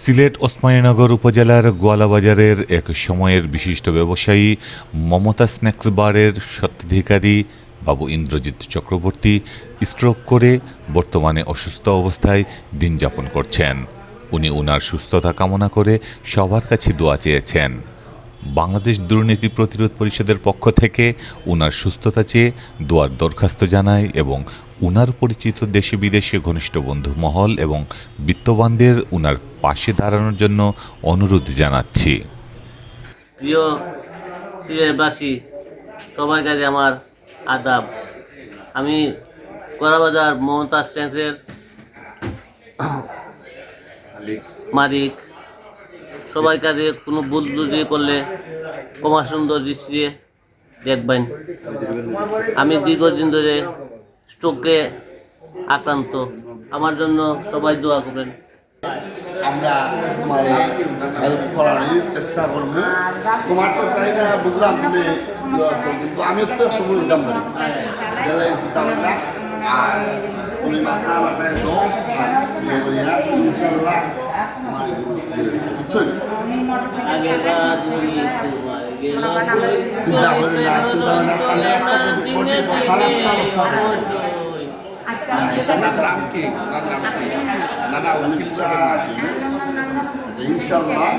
সিলেট ওসমানীনগর উপজেলার গোয়ালাবাজারের এক সময়ের বিশিষ্ট ব্যবসায়ী মমতা স্ন্যাক্স বারের স্বত্বাধিকারী বাবু ইন্দ্রজিৎ চক্রবর্তী স্ট্রোক করে বর্তমানে অসুস্থ অবস্থায় দিন যাপন করছেন। উনি ওনার সুস্থতা কামনা করে সবার কাছে দোয়া চেয়েছেন। বাংলাদেশ দুর্নীতি প্রতিরোধ পরিষদের পক্ষ থেকে উনার সুস্থতা চেয়ে দোয়ার দরখাস্ত জানায় এবং উনার পরিচিত দেশে বিদেশে ঘনিষ্ঠ বন্ধু মহল এবং বিত্তবানদের উনার পাশে দাঁড়ানোর জন্য অনুরোধ জানাচ্ছি। প্রিয় সিলেটবাসী, সবার কাছে আমার আদাব। আমি গোয়ালাবাজার মমতা স্ট্যান্ডের মালিক। সবাই কাজে কোনো ভুল ত্রুটি করলে ক্ষমা সুন্দর দৃষ্টিতে দেখবেন। আমি দীর্ঘদিন ধরে স্ট্রোকে আক্রান্ত, আমার জন্য সবাই দোয়া করবেন। আমরা তোমার হেল্প করার চেষ্টা করবো। তোমার তো চাহিদা বুঝলাম তুমি কিন্তু আমি তো সময় উঠাম পারি চিন্তাভাবনা আর তুমি মাথা মাথায় দো আর ইনশাল্লাহ বুঝছই চিন্তা করি না চিন্তা ইনশাল্লাহ